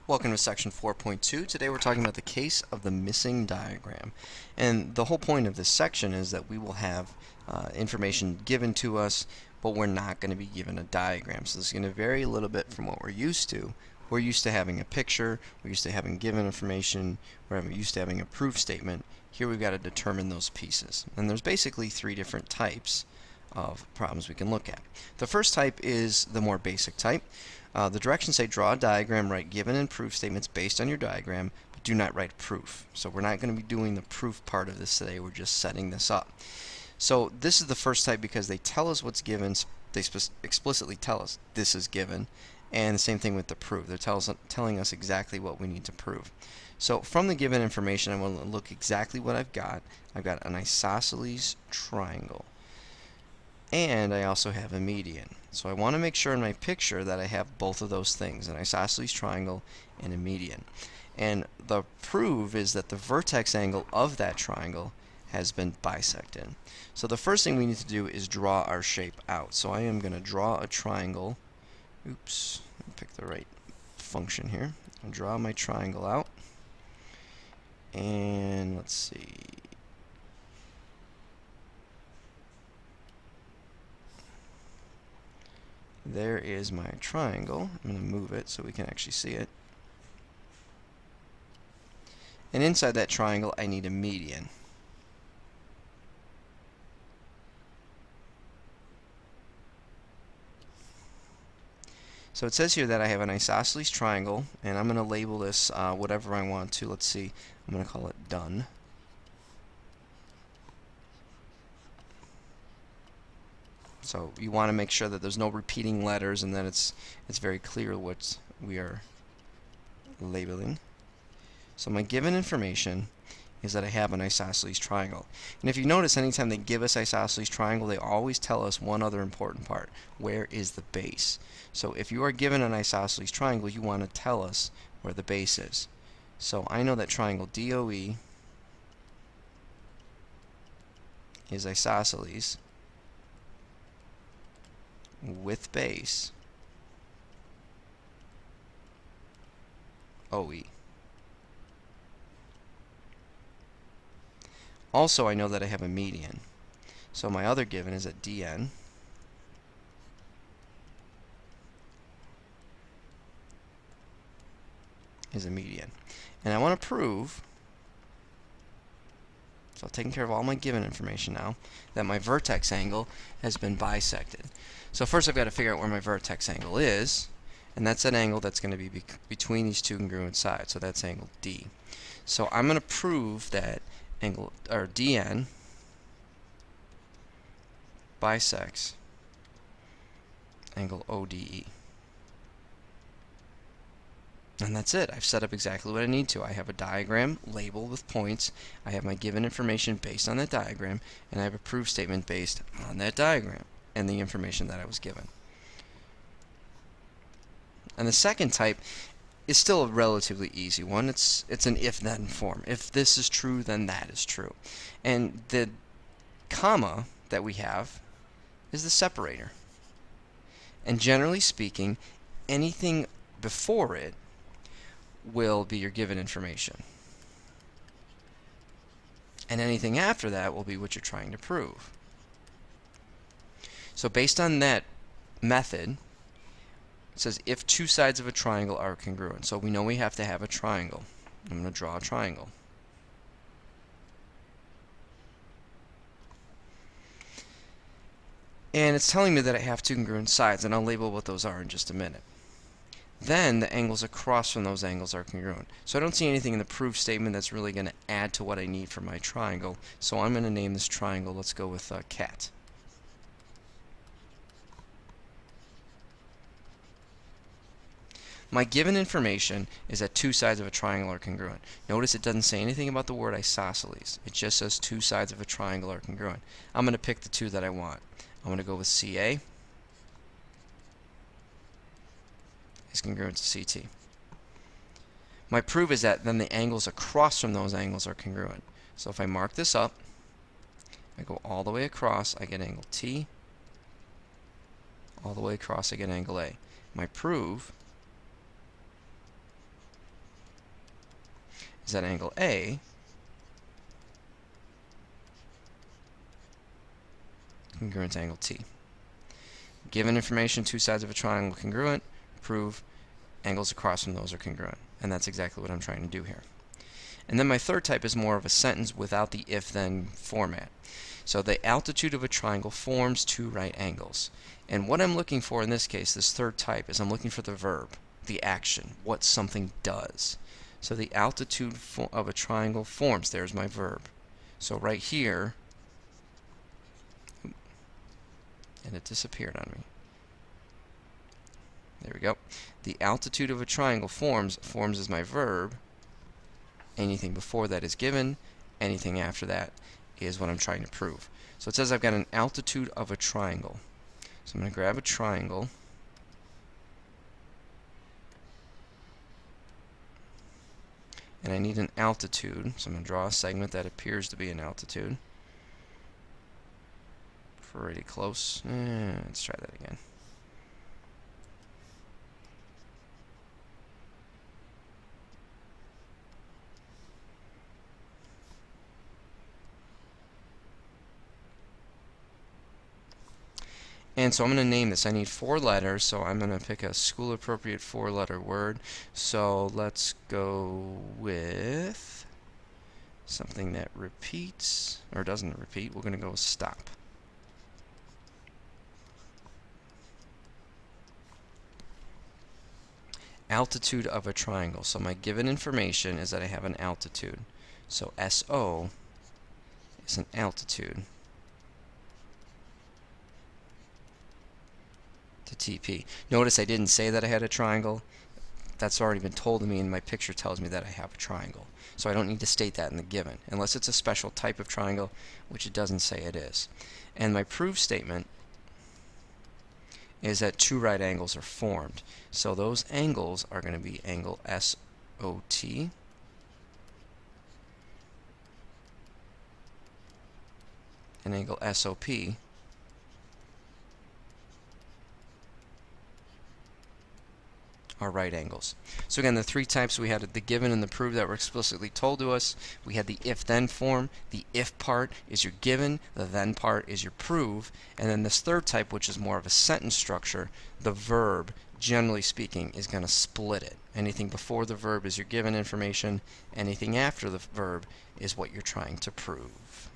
Welcome to section 4.2. Today we're talking about the case of the missing diagram. And the whole point of this section is that we will have information given to us, but we're not going to be given a diagram. So this is going to vary a little bit from what we're used to. We're used to having a picture, we're used to having given information, we're used to having a proof statement. Here we've got to determine those pieces. And there's basically three different types of problems we can look at. The first type is the more basic type. The directions say draw a diagram, write given and proof statements based on your diagram, but do not write proof. So we're not going to be doing the proof part of this today, we're just setting this up. So this is the first type because they tell us what's given, they explicitly tell us this is given, and the same thing with the proof. They're telling us exactly what we need to prove. So from the given information, I want to look exactly what I've got. I've got an isosceles triangle, and I also have a median. So I want to make sure in my picture that I have both of those things, an isosceles triangle and a median. And the proof is that the vertex angle of that triangle has been bisected. So the first thing we need to do is draw our shape out. So I am going to draw a triangle. Oops, let me pick the right function here. I'll draw my triangle out. And let's see. There is my triangle. I'm going to move it so we can actually see it. And inside that triangle, I need a median. So it says here that I have an isosceles triangle, and I'm going to label this whatever I want to. Let's see, I'm going to call it done. So you want to make sure that there's no repeating letters and that it's very clear what we are labeling. So my given information is that I have an isosceles triangle. And if you notice, anytime they give us isosceles triangle, they always tell us one other important part. Where is the base? So if you are given an isosceles triangle, you want to tell us where the base is. So I know that triangle DOE is isosceles with base OE. Also, I know that I have a median. So my other given is that DN is a median. And I want to prove, so I've taken care of all my given information now, that my vertex angle has been bisected. So first I've got to figure out where my vertex angle is, and that's an angle that's going to be between these two congruent sides. So that's angle D. So I'm going to prove that angle, or DN, bisects angle ODE. And that's it. I've set up exactly what I need to. I have a diagram labeled with points. I have my given information based on that diagram, and I have a proof statement based on that diagram and the information that I was given. And the second type is still a relatively easy one. It's an if-then form. If this is true, then that is true. And the comma that we have is the separator. And generally speaking, anything before it will be your given information. And anything after that will be what you're trying to prove. So based on that method, it says if two sides of a triangle are congruent. So we know we have to have a triangle. I'm going to draw a triangle. And it's telling me that I have two congruent sides, and I'll label what those are in just a minute. Then the angles across from those angles are congruent. So I don't see anything in the proof statement that's really going to add to what I need for my triangle. So I'm going to name this triangle, let's go with cat. My given information is that two sides of a triangle are congruent. Notice it doesn't say anything about the word isosceles. It just says two sides of a triangle are congruent. I'm going to pick the two that I want. I'm going to go with CA is congruent to CT. My proof is that then the angles across from those angles are congruent. So if I mark this up, I go all the way across, I get angle T. All the way across, I get angle A. My proof is that angle A congruent to angle T. Given information, two sides of a triangle congruent, prove angles across from those are congruent. And that's exactly what I'm trying to do here. And then my third type is more of a sentence without the if-then format. So the altitude of a triangle forms two right angles. And what I'm looking for in this case, this third type, is I'm looking for the verb, the action, what something does. So the altitude of a triangle forms, there's my verb. So right here, and it disappeared on me. There we go. The altitude of a triangle forms is my verb. Anything before that is given. Anything after that is what I'm trying to prove. So it says I've got an altitude of a triangle. So I'm going to grab a triangle. And I need an altitude. So I'm going to draw a segment that appears to be an altitude. Pretty close. Let's try that again. And so I'm going to name this. I need 4 letters, so I'm going to pick a school-appropriate 4-letter word. So let's go with something that repeats, or doesn't repeat. We're going to go with stop. Altitude of a triangle. So my given information is that I have an altitude. So SO is an altitude to TP. Notice I didn't say that I had a triangle. That's already been told to me, and my picture tells me that I have a triangle. So I don't need to state that in the given, unless it's a special type of triangle, which it doesn't say it is. And my proof statement is that two right angles are formed. So those angles are going to be angle SOT and angle SOP are right angles. So again, the 3 types, we had the given and the prove that were explicitly told to us. We had the if-then form. The if part is your given, the then part is your prove, and then this third type, which is more of a sentence structure, the verb, generally speaking, is going to split it. Anything before the verb is your given information, anything after the verb is what you're trying to prove.